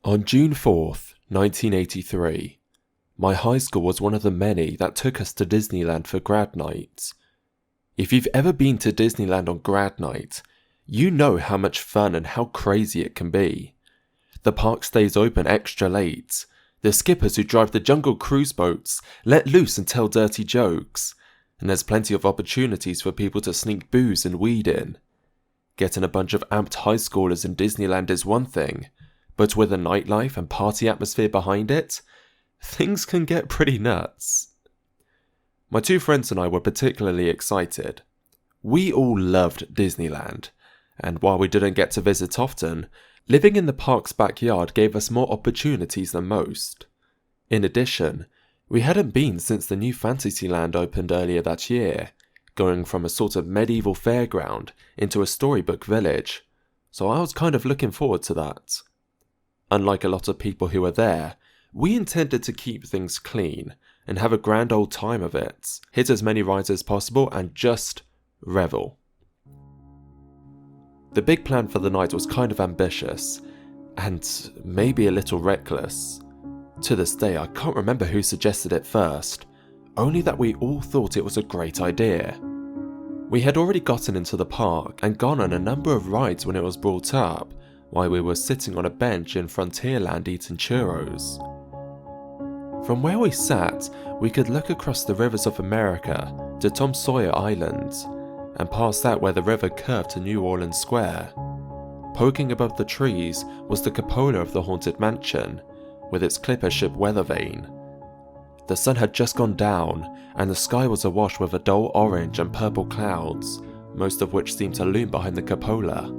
On June 4th, 1983, my high school was one of the many that took us to Disneyland for grad night. If you've ever been to Disneyland on grad night, you know how much fun and how crazy it can be. The park stays open extra late. The skippers who drive the jungle cruise boats let loose and tell dirty jokes, and there's plenty of opportunities for people to sneak booze and weed in. Getting a bunch of amped high schoolers in Disneyland is one thing, but with a nightlife and party atmosphere behind it, things can get pretty nuts. My two friends and I were particularly excited. We all loved Disneyland, and while we didn't get to visit often, living in the park's backyard gave us more opportunities than most. In addition, we hadn't been since the new Fantasyland opened earlier that year, going from a sort of medieval fairground into a storybook village, so I was kind of looking forward to that. Unlike a lot of people who were there, we intended to keep things clean and have a grand old time of it, hit as many rides as possible and just revel. The big plan for the night was kind of ambitious, and maybe a little reckless. To this day, I can't remember who suggested it first, only that we all thought it was a great idea. We had already gotten into the park and gone on a number of rides when it was brought up, while we were sitting on a bench in Frontierland eating churros. From where we sat, we could look across the rivers of America to Tom Sawyer Island, and past that where the river curved to New Orleans Square. Poking above the trees was the cupola of the Haunted Mansion, with its clipper ship weather vane. The sun had just gone down, and the sky was awash with a dull orange and purple clouds, most of which seemed to loom behind the cupola.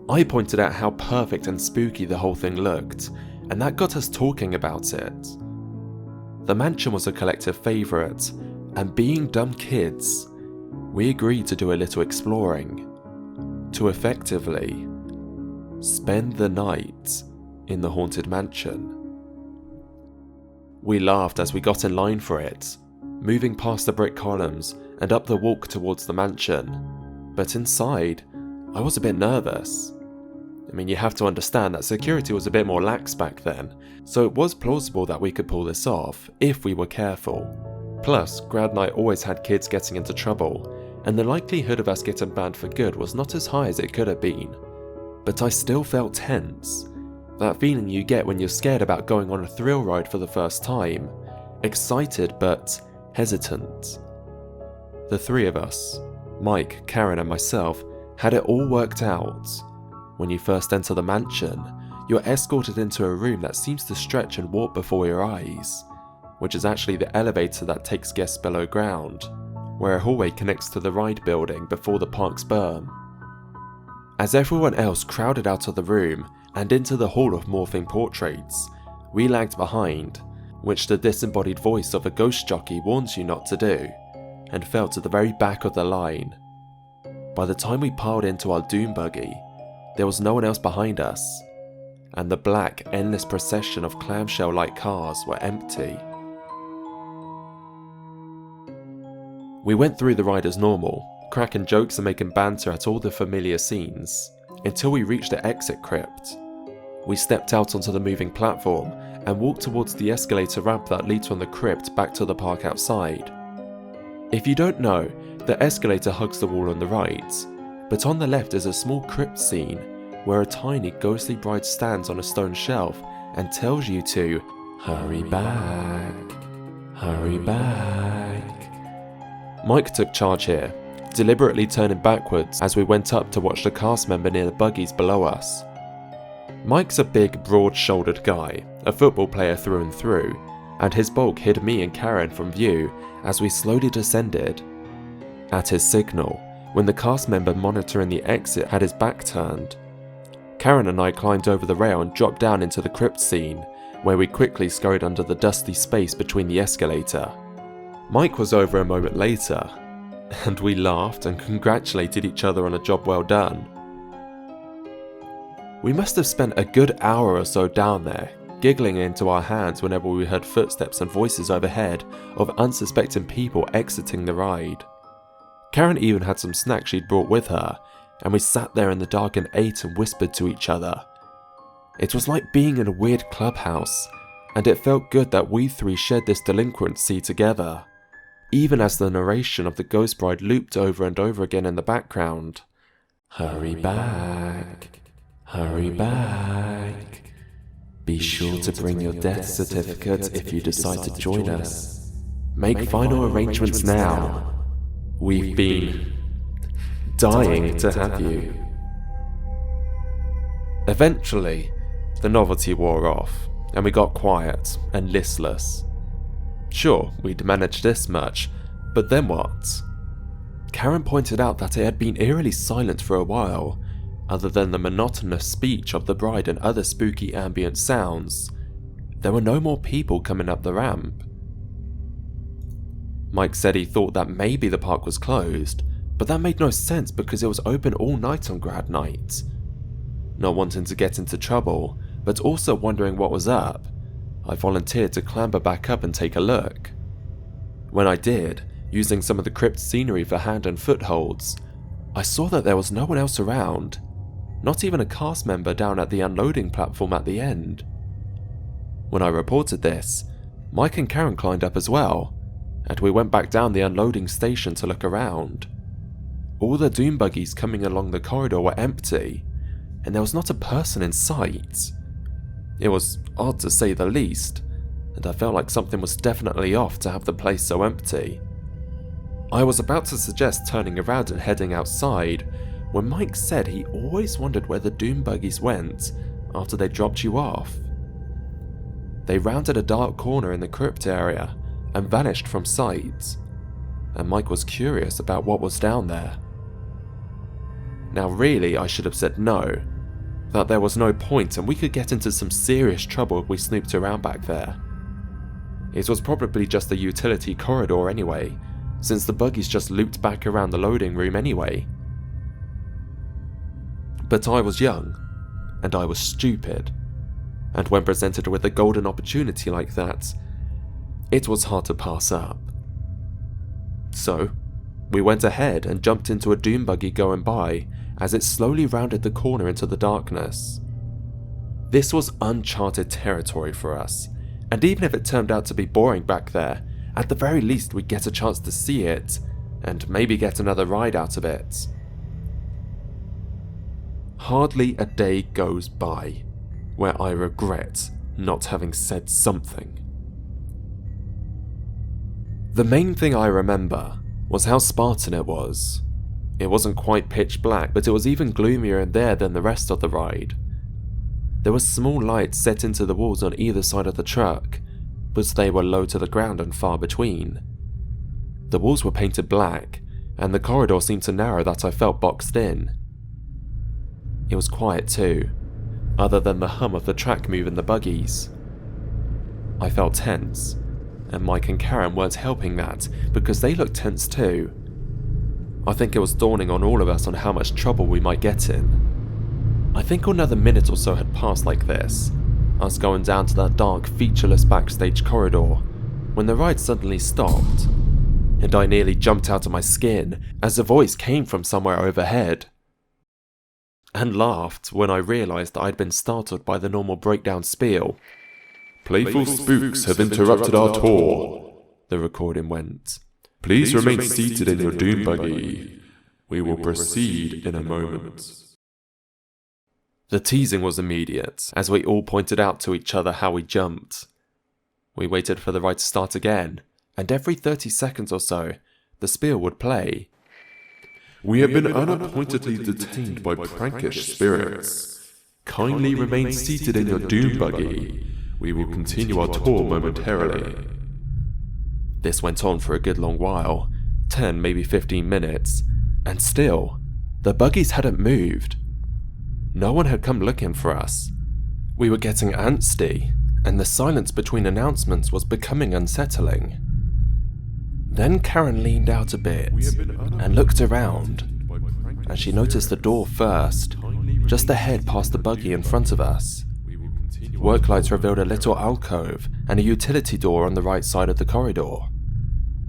I pointed out how perfect and spooky the whole thing looked, and that got us talking about it. The mansion was a collective favourite, and being dumb kids, we agreed to do a little exploring, to effectively spend the night in the Haunted Mansion. We laughed as we got in line for it, moving past the brick columns and up the walk towards the mansion, but inside, I was a bit nervous. I mean, you have to understand that security was a bit more lax back then, so it was plausible that we could pull this off if we were careful. Plus, grad night always had kids getting into trouble, and the likelihood of us getting banned for good was not as high as it could have been. But I still felt tense. That feeling you get when you're scared about going on a thrill ride for the first time. Excited but hesitant. The three of us, Mike, Karen and myself, had it all worked out. When you first enter the mansion, you're escorted into a room that seems to stretch and warp before your eyes, which is actually the elevator that takes guests below ground, where a hallway connects to the ride building before the park's berm. As everyone else crowded out of the room and into the hall of morphing portraits, we lagged behind, which the disembodied voice of a ghost jockey warns you not to do, and fell to the very back of the line. By the time we piled into our doom buggy, there was no one else behind us, and the black, endless procession of clamshell-like cars were empty. We went through the ride as normal, cracking jokes and making banter at all the familiar scenes, until we reached the exit crypt. We stepped out onto the moving platform and walked towards the escalator ramp that leads from the crypt back to the park outside. If you don't know, the escalator hugs the wall on the right, but on the left is a small crypt scene where a tiny ghostly bride stands on a stone shelf and tells you to hurry back, hurry back. Mike took charge here, deliberately turning backwards as we went up to watch the cast member near the buggies below us. Mike's a big, broad-shouldered guy, a football player through and through, and his bulk hid me and Karen from view as we slowly descended. At his signal, when the cast member monitoring the exit had his back turned, Karen and I climbed over the rail and dropped down into the crypt scene, where we quickly scurried under the dusty space between the escalator. Mike was over a moment later, and we laughed and congratulated each other on a job well done. We must have spent a good hour or so down there, giggling into our hands whenever we heard footsteps and voices overhead of unsuspecting people exiting the ride. Karen even had some snacks she'd brought with her, and we sat there in the dark and ate and whispered to each other. It was like being in a weird clubhouse, and it felt good that we three shared this delinquency together, even as the narration of the ghost bride looped over and over again in the background. Hurry back, hurry back. Be sure to bring your death certificate if you decide to join us. Make final arrangements now. We've been dying to have you. Eventually, the novelty wore off, and we got quiet and listless. Sure, we'd managed this much, but then what? Karen pointed out that it had been eerily silent for a while, other than the monotonous speech of the bride and other spooky ambient sounds. There were no more people coming up the ramp. Mike said he thought that maybe the park was closed, but that made no sense because it was open all night on Grad night. Not wanting to get into trouble, but also wondering what was up, I volunteered to clamber back up and take a look. When I did, using some of the crypt scenery for hand and footholds, I saw that there was no one else around, not even a cast member down at the unloading platform at the end. When I reported this, Mike and Karen climbed up as well, and we went back down the unloading station to look around. All the doom buggies coming along the corridor were empty, and there was not a person in sight. It was odd to say the least, and I felt like something was definitely off to have the place so empty. I was about to suggest turning around and heading outside when Mike said he always wondered where the doom buggies went after they dropped you off. They rounded a dark corner in the crypt area and vanished from sight, and Mike was curious about what was down there. Now really, I should have said no, that there was no point and we could get into some serious trouble if we snooped around back there. It was probably just a utility corridor anyway, since the buggies just looped back around the loading room anyway. But I was young, and I was stupid, and when presented with a golden opportunity like that, it was hard to pass up. So, we went ahead and jumped into a doom buggy going by as it slowly rounded the corner into the darkness. This was uncharted territory for us, and even if it turned out to be boring back there, at the very least we'd get a chance to see it, and maybe get another ride out of it. Hardly a day goes by where I regret not having said something. The main thing I remember was how Spartan it was. It wasn't quite pitch black, but it was even gloomier in there than the rest of the ride. There were small lights set into the walls on either side of the truck, but they were low to the ground and far between. The walls were painted black, and the corridor seemed so narrow that I felt boxed in. It was quiet too, other than the hum of the track moving the buggies. I felt tense, and Mike and Karen weren't helping that because they looked tense too. I think it was dawning on all of us on how much trouble we might get in. I think another minute or so had passed like this, us going down to that dark, featureless backstage corridor, when the ride suddenly stopped, and I nearly jumped out of my skin as a voice came from somewhere overhead, and laughed when I realised that I'd been startled by the normal breakdown spiel. Playful spooks have interrupted our tour, the recording went. Please remain seated in your doom buggy. We will proceed in a moment. The teasing was immediate, as we all pointed out to each other how we jumped. We waited for the ride to start again, and every 30 seconds or so, the spiel would play. We have been unappointedly detained by prankish spirits. Kindly remain seated in your doom buggy. We will continue our tour momentarily. This went on for a good long while, 10, maybe 15 minutes, and still, the buggies hadn't moved. No one had come looking for us. We were getting antsy, and the silence between announcements was becoming unsettling. Then Karen leaned out a bit and looked around, and she noticed the door first, just ahead past the buggy in front of us. Work lights revealed a little alcove and a utility door on the right side of the corridor.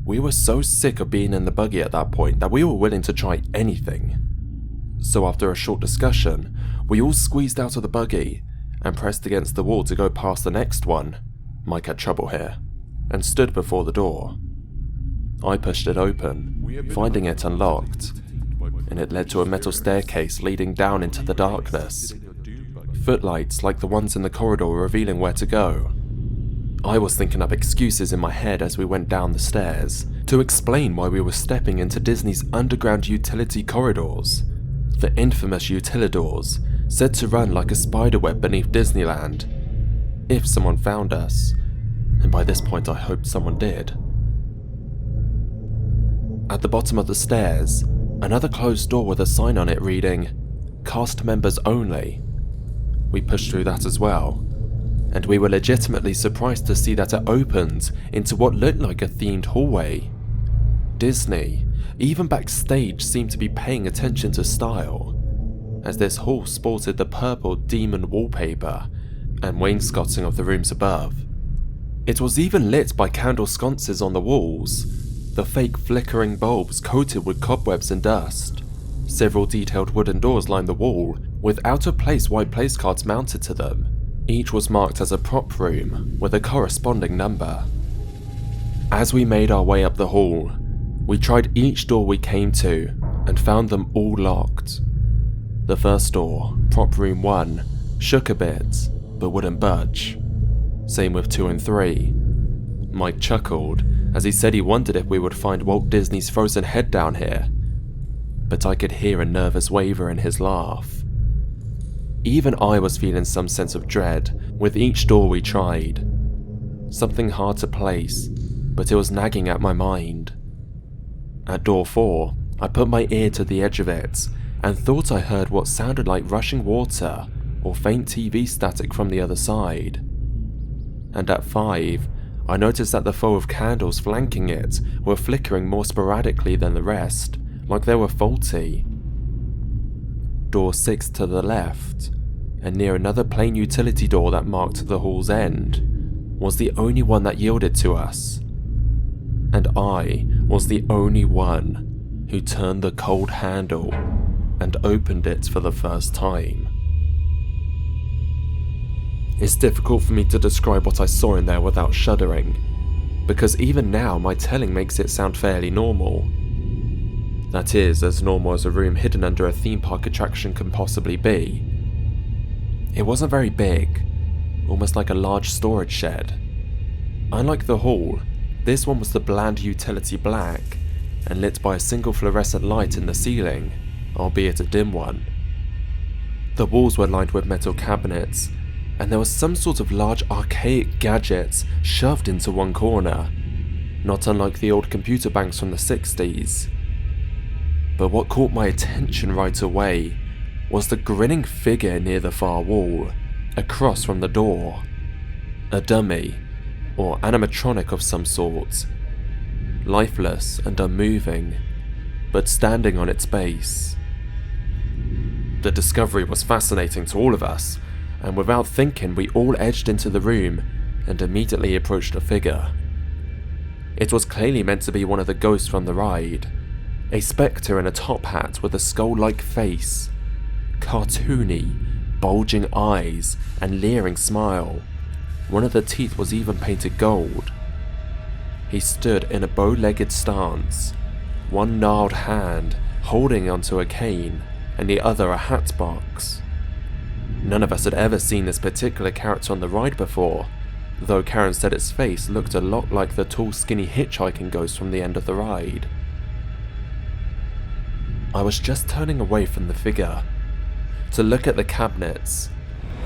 We were so sick of being in the buggy at that point that we were willing to try anything. So after a short discussion, we all squeezed out of the buggy and pressed against the wall to go past the next one, Mike had trouble here, and stood before the door. I pushed it open, finding it unlocked, and it led to a metal staircase leading down into the darkness. Footlights like the ones in the corridor revealing where to go. I was thinking up excuses in my head as we went down the stairs to explain why we were stepping into Disney's underground utility corridors, the infamous utilidors, said to run like a spiderweb beneath Disneyland, if someone found us, and by this point I hoped someone did. At the bottom of the stairs, another closed door with a sign on it reading, "Cast members only." We pushed through that as well, and we were legitimately surprised to see that it opened into what looked like a themed hallway. Disney, even backstage, seemed to be paying attention to style, as this hall sported the purple demon wallpaper and wainscoting of the rooms above. It was even lit by candle sconces on the walls, the fake flickering bulbs coated with cobwebs and dust. Several detailed wooden doors lined the wall, with out-of-place white placecards mounted to them. Each was marked as a prop room, with a corresponding number. As we made our way up the hall, we tried each door we came to, and found them all locked. The first door, prop room 1, shook a bit, but wouldn't budge. Same with 2 and 3. Mike chuckled, as he said he wondered if we would find Walt Disney's frozen head down here, but I could hear a nervous waver in his laugh. Even I was feeling some sense of dread with each door we tried. Something hard to place, but it was nagging at my mind. At door 4, I put my ear to the edge of it and thought I heard what sounded like rushing water or faint TV static from the other side. And at 5, I noticed that the foe of candles flanking it were flickering more sporadically than the rest, like they were faulty. Door 6 to the left, and near another plain utility door that marked the hall's end, was the only one that yielded to us. And I was the only one who turned the cold handle and opened it for the first time. It's difficult for me to describe what I saw in there without shuddering, because even now my telling makes it sound fairly normal. That is, as normal as a room hidden under a theme park attraction can possibly be. It wasn't very big, almost like a large storage shed. Unlike the hall, this one was the bland utility black, and lit by a single fluorescent light in the ceiling, albeit a dim one. The walls were lined with metal cabinets, and there was some sort of large archaic gadget shoved into one corner, not unlike the old computer banks from the 60s. But what caught my attention right away was the grinning figure near the far wall, across from the door. A dummy, or animatronic of some sort, lifeless and unmoving, but standing on its base. The discovery was fascinating to all of us, and without thinking we all edged into the room and immediately approached the figure. It was clearly meant to be one of the ghosts from the ride, a spectre in a top hat with a skull-like face, cartoony, bulging eyes and leering smile. One of the teeth was even painted gold. He stood in a bow-legged stance, one gnarled hand holding onto a cane and the other a hatbox. None of us had ever seen this particular character on the ride before, though Karen said its face looked a lot like the tall skinny hitchhiking ghost from the end of the ride. I was just turning away from the figure to look at the cabinets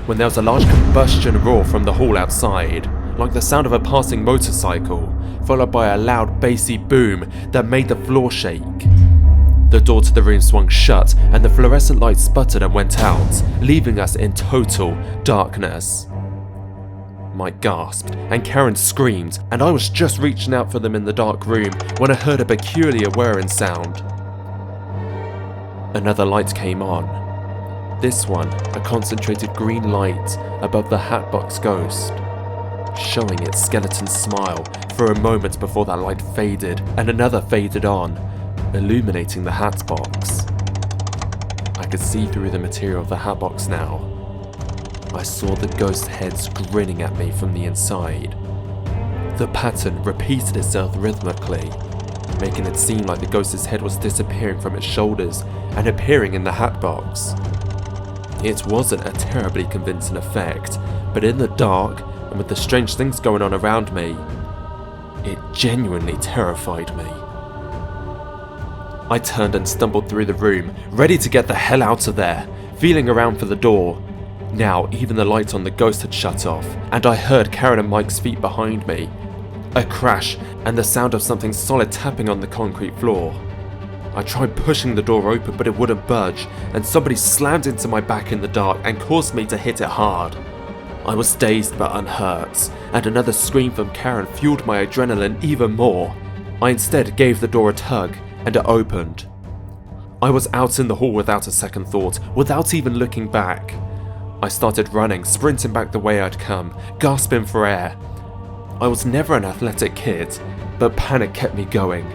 when there was a large combustion roar from the hall outside, like the sound of a passing motorcycle, followed by a loud bassy boom that made the floor shake. The door to the room swung shut and the fluorescent light sputtered and went out, leaving us in total darkness. Mike gasped and Karen screamed, and I was just reaching out for them in the dark room when I heard a peculiar whirring sound. Another light came on. This one, a concentrated green light above the hatbox ghost, showing its skeleton smile for a moment before that light faded and another faded on, illuminating the hatbox. I could see through the material of the hatbox now. I saw the ghost heads grinning at me from the inside. The pattern repeated itself rhythmically, making it seem like the ghost's head was disappearing from its shoulders and appearing in the hatbox. It wasn't a terribly convincing effect, but in the dark, and with the strange things going on around me, it genuinely terrified me. I turned and stumbled through the room, ready to get the hell out of there, feeling around for the door. Now, even the lights on the ghost had shut off, and I heard Karen and Mike's feet behind me. A crash, and the sound of something solid tapping on the concrete floor. I tried pushing the door open, but it wouldn't budge, and somebody slammed into my back in the dark and caused me to hit it hard. I was dazed but unhurt, and another scream from Karen fueled my adrenaline even more. I instead gave the door a tug, and it opened. I was out in the hall without a second thought, without even looking back. I started running, sprinting back the way I'd come, gasping for air. I was never an athletic kid, but panic kept me going.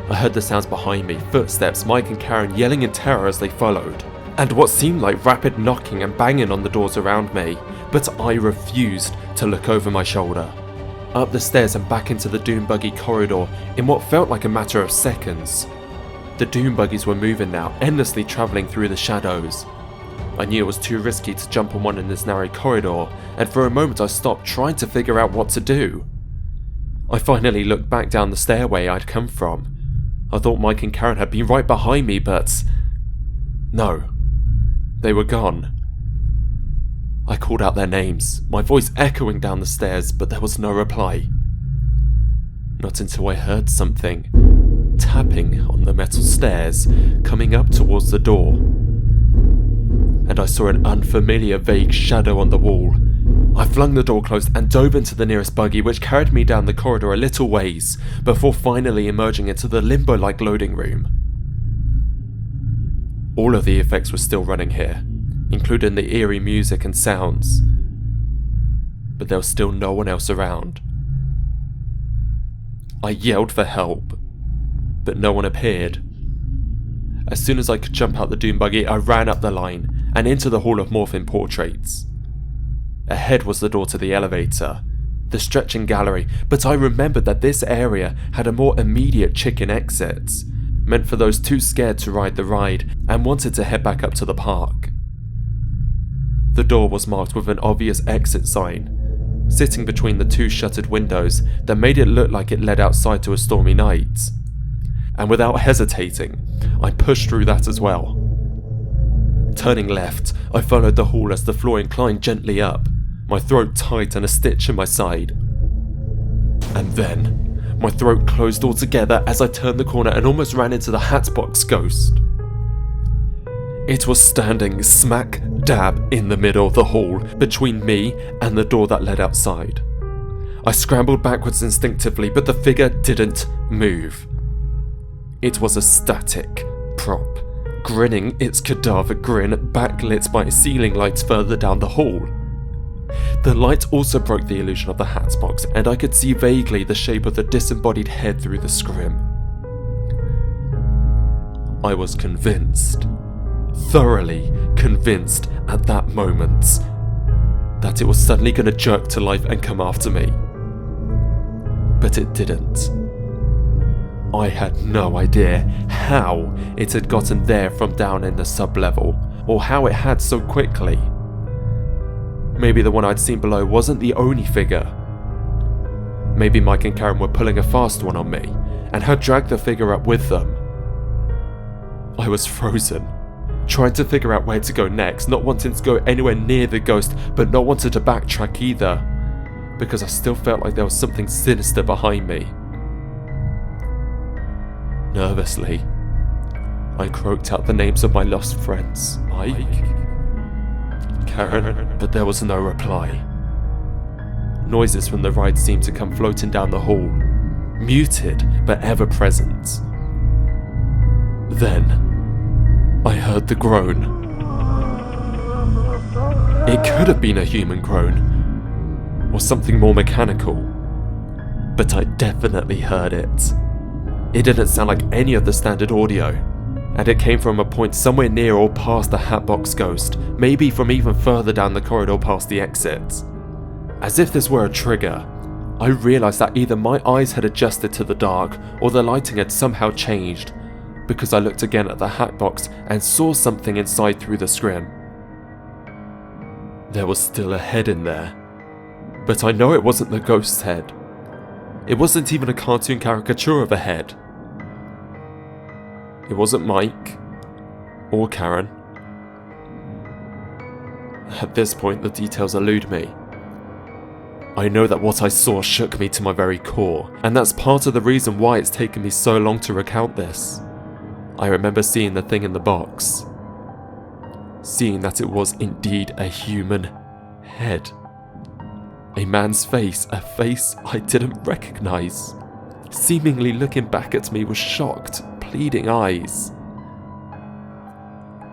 I heard the sounds behind me, footsteps, Mike and Karen yelling in terror as they followed, and what seemed like rapid knocking and banging on the doors around me, but I refused to look over my shoulder. Up the stairs and back into the doom buggy corridor in what felt like a matter of seconds. The doom buggies were moving now, endlessly travelling through the shadows. I knew it was too risky to jump on one in this narrow corridor, and for a moment I stopped trying to figure out what to do. I finally looked back down the stairway I'd come from. I thought Mike and Karen had been right behind me, but no, they were gone. I called out their names, my voice echoing down the stairs, but there was no reply. Not until I heard something tapping on the metal stairs coming up towards the door, and I saw an unfamiliar vague shadow on the wall. I flung the door closed and dove into the nearest buggy, which carried me down the corridor a little ways, before finally emerging into the limbo-like loading room. All of the effects were still running here, including the eerie music and sounds, but there was still no one else around. I yelled for help, but no one appeared. As soon as I could jump out the doom buggy, I ran up the line and into the hall of morphine portraits. Ahead was the door to the elevator, the stretching gallery, but I remembered that this area had a more immediate chicken exit, meant for those too scared to ride the ride and wanted to head back up to the park. The door was marked with an obvious exit sign, sitting between the two shuttered windows that made it look like it led outside to a stormy night. And without hesitating, I pushed through that as well. Turning left, I followed the hall as the floor inclined gently up, my throat tight and a stitch in my side. And then, my throat closed altogether as I turned the corner and almost ran into the hatbox ghost. It was standing smack dab in the middle of the hall, between me and the door that led outside. I scrambled backwards instinctively, but the figure didn't move. It was a static prop, grinning its cadaver grin backlit by ceiling lights further down the hall. The light also broke the illusion of the hatbox, and I could see vaguely the shape of the disembodied head through the scrim. I was convinced, thoroughly convinced at that moment, that it was suddenly going to jerk to life and come after me. But it didn't. I had no idea how it had gotten there from down in the sub-level, or how it had so quickly. Maybe the one I'd seen below wasn't the only figure. Maybe Mike and Karen were pulling a fast one on me, and had dragged the figure up with them. I was frozen, trying to figure out where to go next, not wanting to go anywhere near the ghost, but not wanting to backtrack either, because I still felt like there was something sinister behind me. Nervously, I croaked out the names of my lost friends, Mike, Karen, but there was no reply. Noises from the ride seemed to come floating down the hall, muted but ever present. Then, I heard the groan. It could have been a human groan, or something more mechanical, but I definitely heard it. It didn't sound like any of the standard audio, and it came from a point somewhere near or past the hatbox ghost, maybe from even further down the corridor past the exit. As if this were a trigger, I realised that either my eyes had adjusted to the dark or the lighting had somehow changed, because I looked again at the hatbox and saw something inside through the screen. There was still a head in there, but I know it wasn't the ghost's head. It wasn't even a cartoon caricature of a head. It wasn't Mike or Karen. At this point, the details elude me. I know that what I saw shook me to my very core, and that's part of the reason why it's taken me so long to recount this. I remember seeing the thing in the box. Seeing that it was indeed a human head. A man's face, a face I didn't recognize, seemingly looking back at me with shocked, pleading eyes.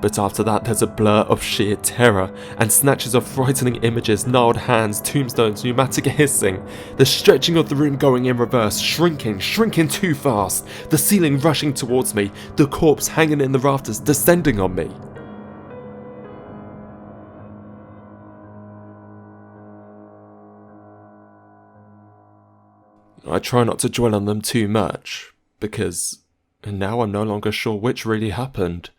But after that, there's a blur of sheer terror and snatches of frightening images, gnarled hands, tombstones, pneumatic hissing, the stretching of the room going in reverse, shrinking too fast, the ceiling rushing towards me, the corpse hanging in the rafters descending on me. I try not to dwell on them too much, because now I'm no longer sure which really happened,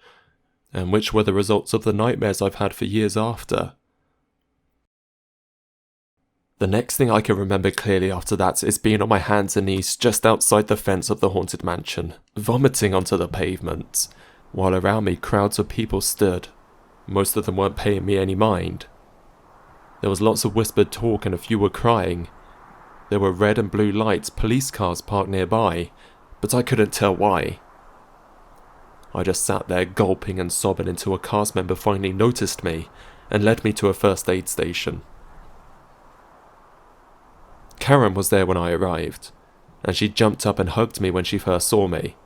and which were the results of the nightmares I've had for years after. The next thing I can remember clearly after that is being on my hands and knees just outside the fence of the haunted mansion, vomiting onto the pavement, while around me crowds of people stood. Most of them weren't paying me any mind. There was lots of whispered talk and a few were crying. There were red and blue lights, police cars parked nearby, but I couldn't tell why. I just sat there gulping and sobbing until a cast member finally noticed me and led me to a first aid station. Karen was there when I arrived, and she jumped up and hugged me when she first saw me.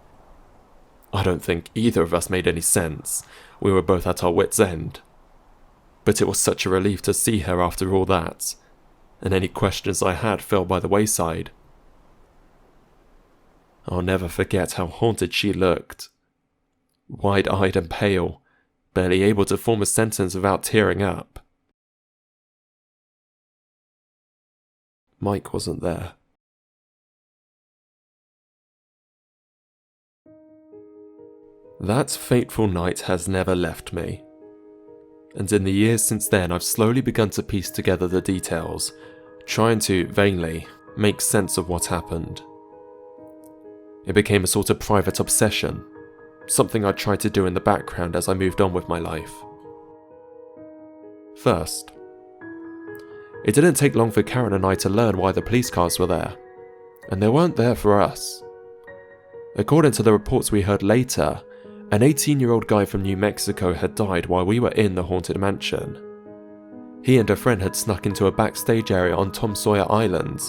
I don't think either of us made any sense. We were both at our wits' end. But it was such a relief to see her after all that, and any questions I had fell by the wayside. I'll never forget how haunted she looked. Wide-eyed and pale, barely able to form a sentence without tearing up. Mike wasn't there. That fateful night has never left me. And in the years since then, I've slowly begun to piece together the details, trying to, vainly, make sense of what happened. It became a sort of private obsession, something I tried to do in the background as I moved on with my life. First, it didn't take long for Karen and I to learn why the police cars were there, and they weren't there for us. According to the reports we heard later, an 18-year-old guy from New Mexico had died while we were in the haunted mansion. He and a friend had snuck into a backstage area on Tom Sawyer Island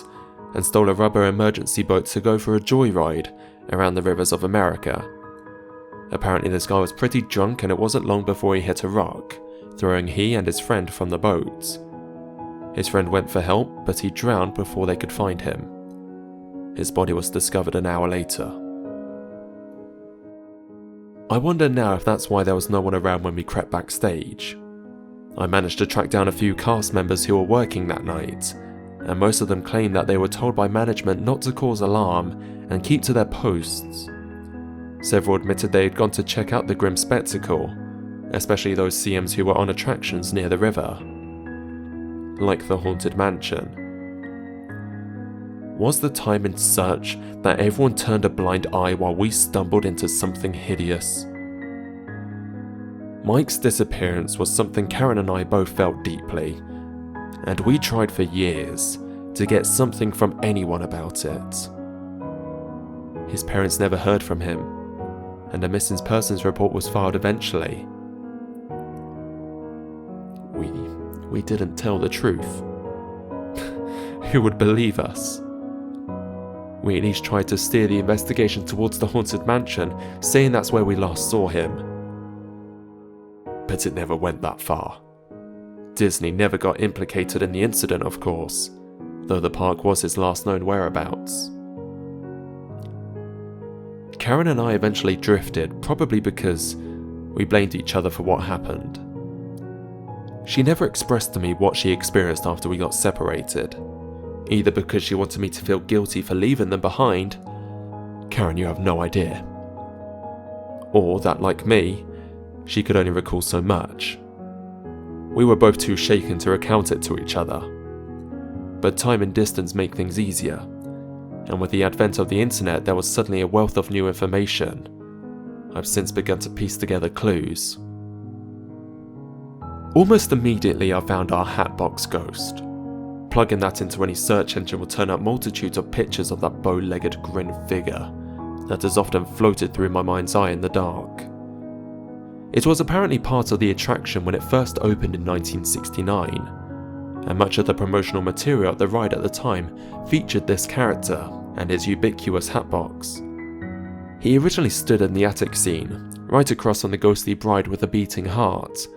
and stole a rubber emergency boat to go for a joyride around the rivers of America. Apparently this guy was pretty drunk and it wasn't long before he hit a rock, throwing he and his friend from the boat. His friend went for help, but he drowned before they could find him. His body was discovered an hour later. I wonder now if that's why there was no one around when we crept backstage. I managed to track down a few cast members who were working that night, and most of them claimed that they were told by management not to cause alarm and keep to their posts. Several admitted they had gone to check out the grim spectacle, especially those CMs who were on attractions near the river. Like the haunted mansion. Was the timing such that everyone turned a blind eye while we stumbled into something hideous? Mike's disappearance was something Karen and I both felt deeply, and we tried for years to get something from anyone about it. His parents never heard from him, and a missing persons report was filed eventually. We didn't tell the truth. Who would believe us? We at least tried to steer the investigation towards the haunted mansion, saying that's where we last saw him. But it never went that far. Disney never got implicated in the incident, of course, though the park was his last known whereabouts. Karen and I eventually drifted, probably because we blamed each other for what happened. She never expressed to me what she experienced after we got separated, either because she wanted me to feel guilty for leaving them behind — Karen, you have no idea — or that, like me, she could only recall so much. We were both too shaken to recount it to each other. But time and distance make things easier, and with the advent of the internet there was suddenly a wealth of new information. I've since begun to piece together clues. Almost immediately I found our hatbox ghost. Plugging that into any search engine will turn up multitudes of pictures of that bow-legged grin figure that has often floated through my mind's eye in the dark. It was apparently part of the attraction when it first opened in 1969, and much of the promotional material at the ride at the time featured this character and his ubiquitous hatbox. He originally stood in the attic scene, right across from the ghostly bride with a beating heart,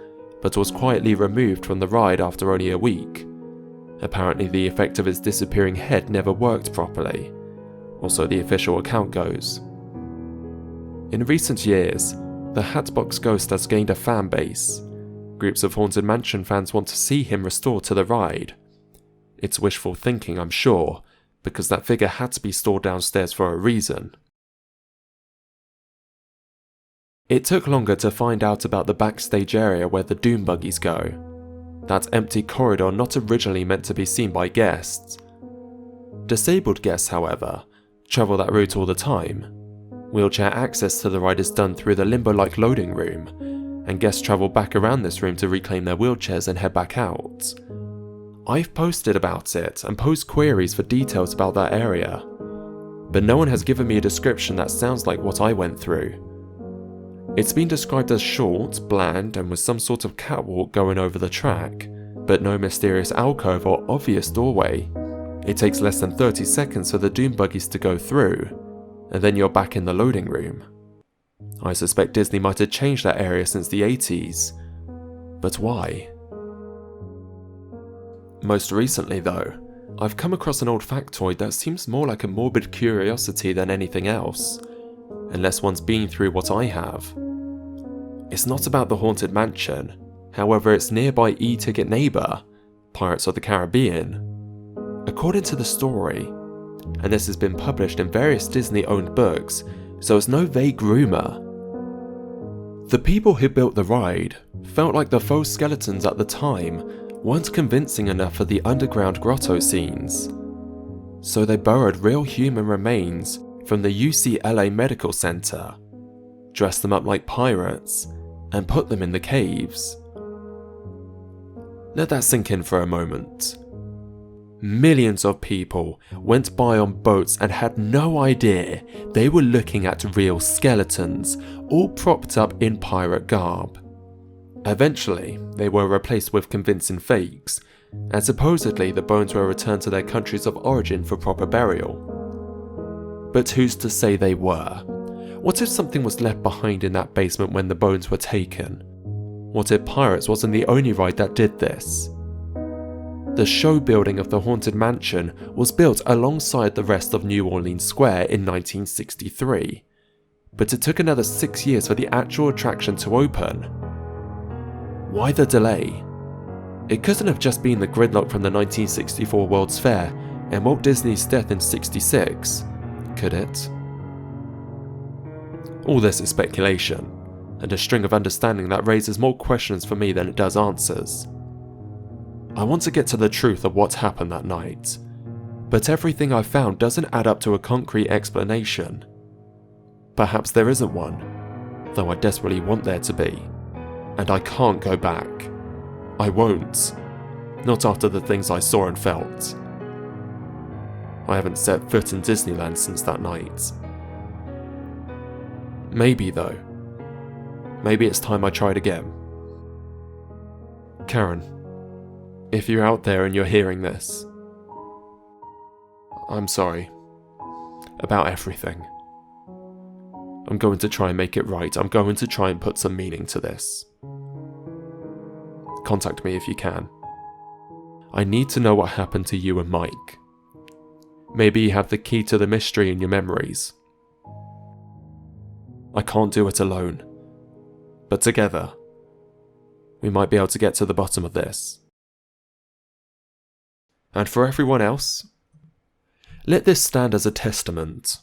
but was quietly removed from the ride after only a week. Apparently the effect of his disappearing head never worked properly, or so the official account goes. In recent years, the Hatbox Ghost has gained a fan base. Groups of Haunted Mansion fans want to see him restored to the ride. It's wishful thinking, I'm sure, because that figure had to be stored downstairs for a reason. It took longer to find out about the backstage area where the Doom buggies go. That empty corridor not originally meant to be seen by guests. Disabled guests, however, travel that route all the time. Wheelchair access to the ride is done through the limbo-like loading room, and guests travel back around this room to reclaim their wheelchairs and head back out. I've posted about it and posed queries for details about that area, but no one has given me a description that sounds like what I went through. It's been described as short, bland, and with some sort of catwalk going over the track, but no mysterious alcove or obvious doorway. It takes less than 30 seconds for the Doom buggies to go through, and then you're back in the loading room. I suspect Disney might have changed that area since the 80s, but why? Most recently though, I've come across an old factoid that seems more like a morbid curiosity than anything else, unless one's been through what I have. It's not about the Haunted Mansion, however its nearby e-ticket neighbour, Pirates of the Caribbean. According to the story, and this has been published in various Disney-owned books, so it's no vague rumour. The people who built the ride felt like the faux skeletons at the time weren't convincing enough for the underground grotto scenes, so they borrowed real human remains from the UCLA Medical Center, dressed them up like pirates, and put them in the caves. Let that sink in for a moment. Millions of people went by on boats and had no idea they were looking at real skeletons, all propped up in pirate garb. Eventually, they were replaced with convincing fakes, and supposedly the bones were returned to their countries of origin for proper burial. But who's to say they were? What if something was left behind in that basement when the bones were taken? What if Pirates wasn't the only ride that did this? The show building of the Haunted Mansion was built alongside the rest of New Orleans Square in 1963, but it took another 6 years for the actual attraction to open. Why the delay? It couldn't have just been the gridlock from the 1964 World's Fair and Walt Disney's death in '66, could it? All this is speculation, and a string of understanding that raises more questions for me than it does answers. I want to get to the truth of what happened that night, but everything I've found doesn't add up to a concrete explanation. Perhaps there isn't one, though I desperately want there to be, and I can't go back. I won't. Not after the things I saw and felt. I haven't set foot in Disneyland since that night. Maybe though. Maybe it's time I tried again. Karen, if you're out there and you're hearing this, I'm sorry. About everything. I'm going to try and make it right. I'm going to try and put some meaning to this. Contact me if you can. I need to know what happened to you and Mike. Maybe you have the key to the mystery in your memories. I can't do it alone. But together, we might be able to get to the bottom of this. And for everyone else, let this stand as a testament.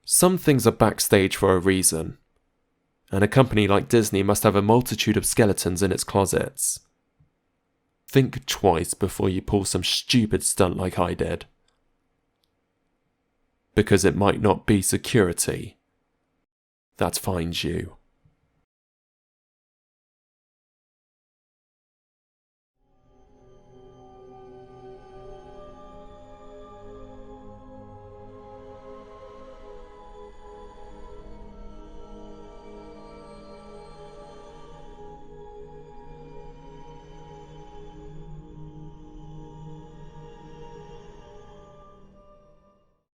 Some things are backstage for a reason, and a company like Disney must have a multitude of skeletons in its closets. Think twice before you pull some stupid stunt like I did. Because it might not be security that finds you.